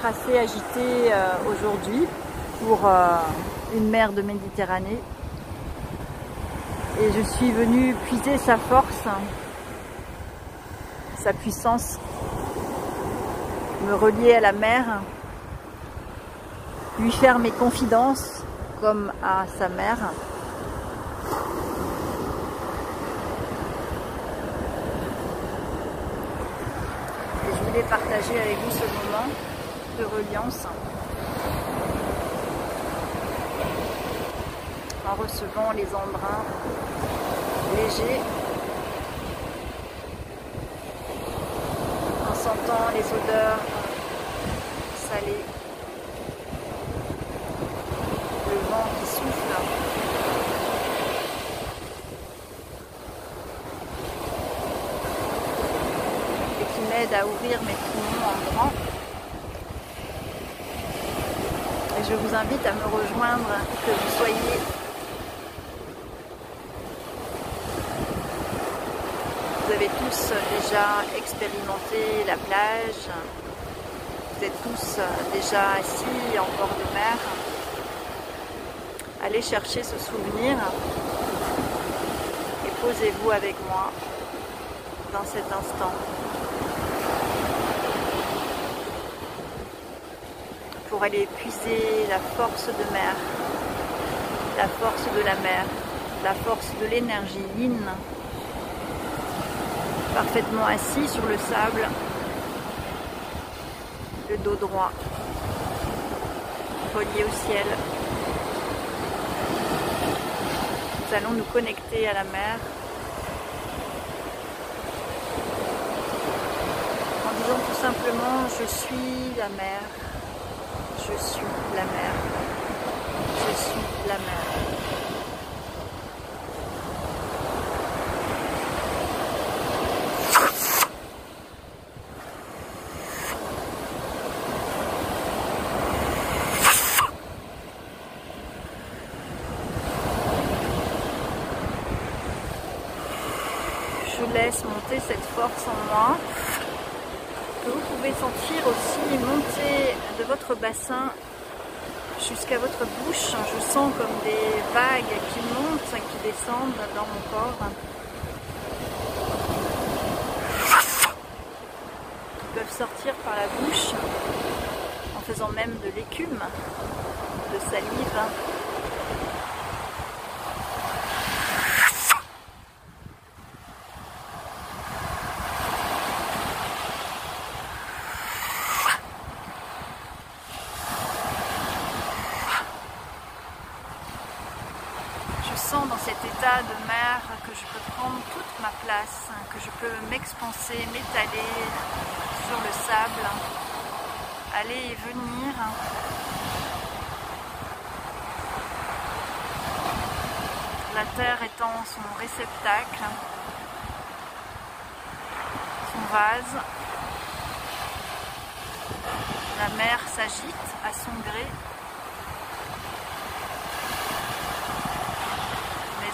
mer assez agitée aujourd'hui pour une mer de Méditerranée. Et je suis venue puiser sa force, sa puissance, me relier à la mer, lui faire mes confidences comme à sa mère. Et je voulais partager avec vous ce moment de reliance en recevant les embruns légers, en sentant les odeurs salées, le vent qui souffle, et qui m'aide à ouvrir mes poumons en grand. Et je vous invite à me rejoindre, que vous soyez Vous avez tous déjà expérimenté la plage, vous êtes tous déjà assis en bord de mer. Allez chercher ce souvenir et posez-vous avec moi dans cet instant. Pour aller puiser la force de mer, la force de la mer, la force de l'énergie yin, parfaitement assis sur le sable, le dos droit, relié au ciel. Nous allons nous connecter à la mer en disant tout simplement: je suis la mer, je suis la mer, je suis la mer. Je laisse monter cette force en moi, que vous pouvez sentir aussi monter de votre bassin jusqu'à votre bouche. Je sens comme des vagues qui montent, qui descendent dans mon corps, qui peuvent sortir par la bouche en faisant même de l'écume, de salive. Dans cet état de mer que je peux prendre toute ma place, que je peux m'expanser, m'étaler sur le sable, aller et venir. La terre étant son réceptacle, son vase. La mer s'agite à son gré.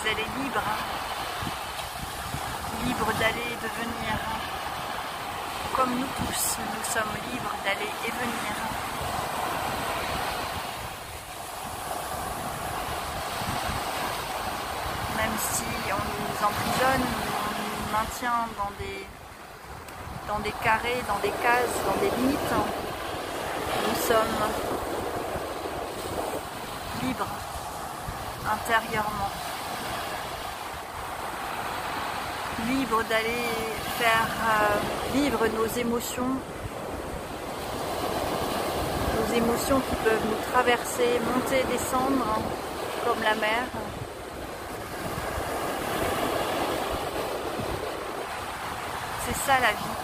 Elle est libre, libre d'aller et de venir, comme nous tous, nous sommes libres d'aller et venir. Même si on nous emprisonne, on nous maintient dans des carrés, dans des cases, dans des limites, nous sommes libres intérieurement. Libre d'aller faire vivre nos émotions qui peuvent nous traverser, monter, descendre comme la mer. C'est ça la vie.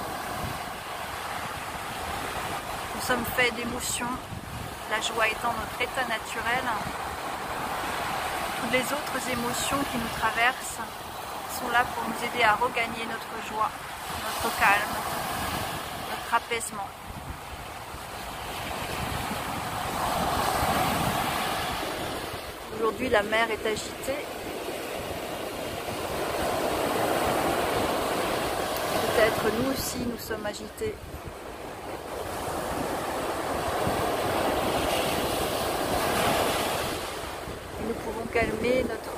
Nous sommes faits d'émotions, la joie étant notre état naturel. Toutes les autres émotions qui nous traversent sont là pour nous aider à regagner notre joie, notre calme, notre apaisement. Aujourd'hui, la mer est agitée. Peut-être nous aussi, nous sommes agités. calmer notre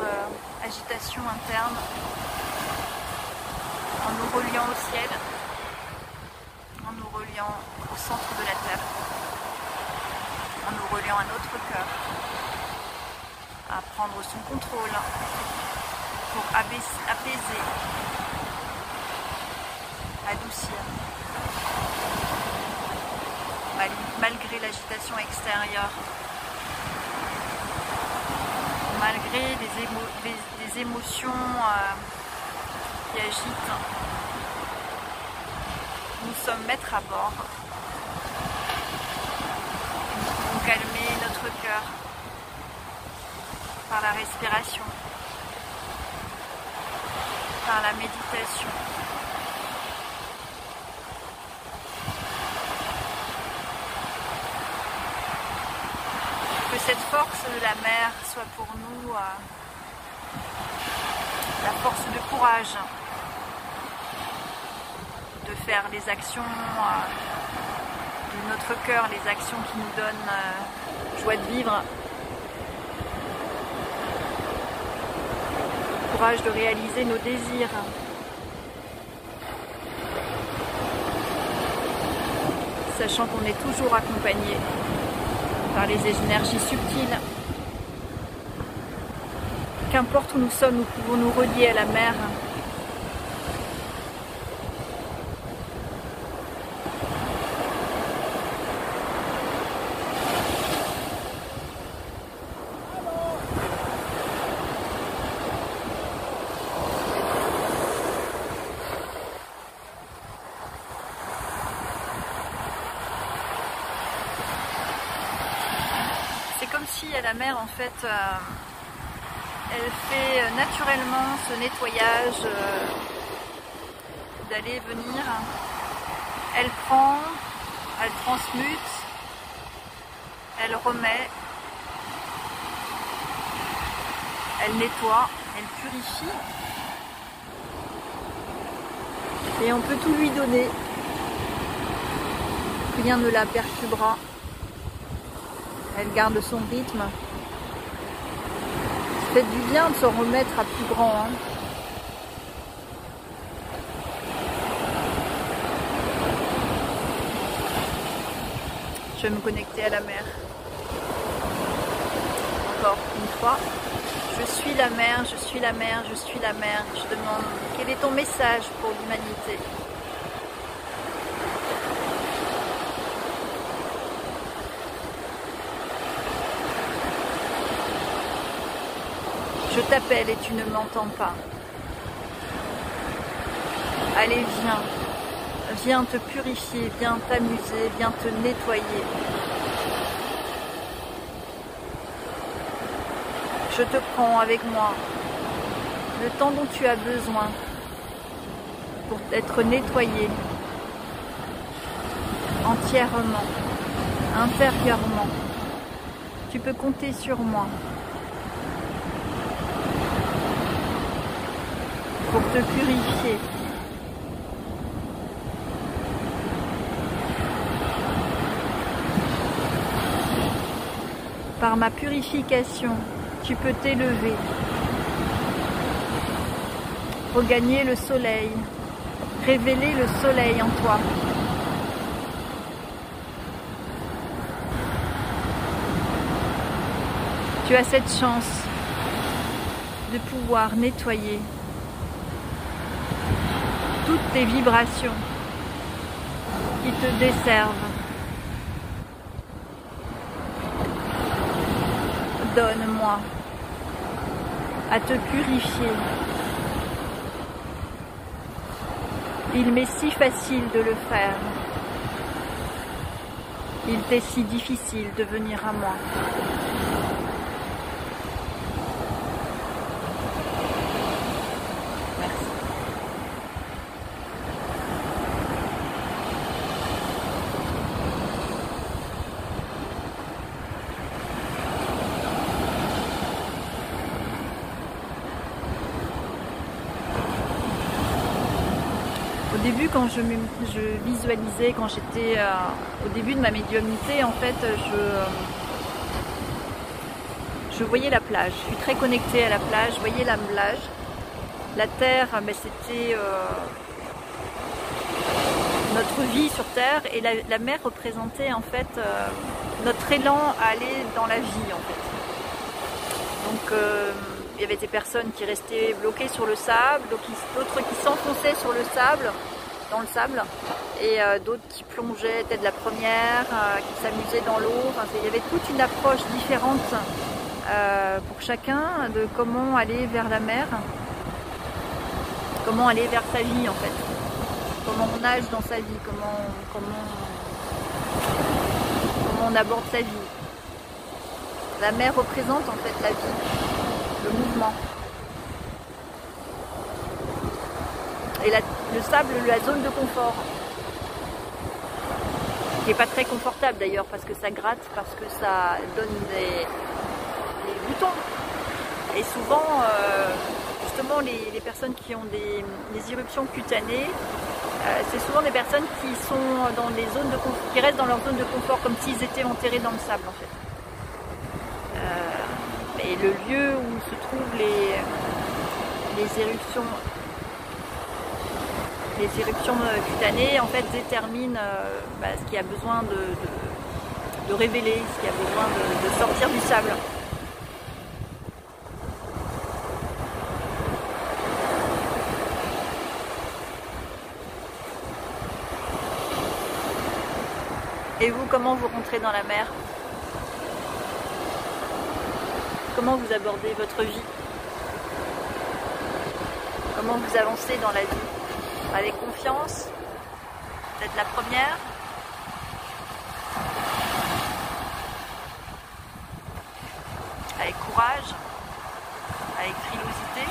agitation interne en nous reliant au ciel, en nous reliant au centre de la terre, en nous reliant à notre cœur, à prendre son contrôle pour apaiser, adoucir, malgré l'agitation extérieure, malgré des émotions qui agitent. Nous sommes maîtres à bord. Nous pouvons calmer notre cœur par la respiration, par la méditation. Que cette force de la mer soit pour nous la force de courage de faire les actions de notre cœur, les actions qui nous donnent joie de vivre, courage de réaliser nos désirs. Sachant qu'on est toujours accompagné par les énergies subtiles. Qu'importe où nous sommes, nous pouvons nous relier à la mer. C'est comme si à la mer, en fait, elle fait naturellement ce nettoyage d'aller et venir. Elle prend, elle transmute, elle remet, elle nettoie, elle purifie. Et on peut tout lui donner. Rien ne la perturbera. Elle garde son rythme. Ça fait du bien de se remettre à plus grand. Hein. Je vais me connecter à la mer. Encore une fois. Je suis la mer, je suis la mer, je suis la mer. Je demande, quel est ton message pour l'humanité ? Je t'appelle et tu ne m'entends pas. Allez, viens. Viens te purifier, viens t'amuser, viens te nettoyer. Je te prends avec moi le temps dont tu as besoin pour être nettoyé entièrement, intérieurement. Tu peux compter sur moi pour te purifier. Par ma purification, tu peux t'élever, regagner le soleil, révéler le soleil en toi. Tu as cette chance de pouvoir nettoyer toutes tes vibrations qui te desservent. Donne-moi à te purifier. Il m'est si facile de le faire. Il t'est si difficile de venir à moi. Merci. Au début, quand je visualisais, quand j'étais au début de ma médiumnité, en fait, je voyais la plage. Je suis très connectée à la plage, je voyais la plage. La terre, ben, c'était notre vie sur terre, et la mer représentait en fait notre élan à aller dans la vie en fait. Donc il y avait des personnes qui restaient bloquées sur le sable, d'autres qui s'enfonçaient sur le sable, dans le sable, et d'autres qui plongeaient, tête de la première, qui s'amusaient dans l'eau. Enfin, il y avait toute une approche différente pour chacun de comment aller vers la mer, comment aller vers sa vie en fait, comment on nage dans sa vie, comment on aborde sa vie. La mer représente en fait la vie, le mouvement. Et le sable, la zone de confort, qui n'est pas très confortable d'ailleurs, parce que ça gratte, parce que ça donne des boutons. Et souvent, justement, les personnes qui ont des éruptions cutanées, c'est souvent des personnes qui sont dans des zones de confort, qui restent dans leur zone de confort, comme s'ils étaient enterrés dans le sable en fait. Et le lieu où se trouvent les éruptions cutanées en fait déterminent ce qui a besoin de révéler, ce qui a besoin de sortir du sable. Et vous, comment vous rentrez dans la mer? Comment vous abordez votre vie? Comment vous avancez dans la vie? Avec confiance? Peut-être la première? Avec courage? Avec frilosité?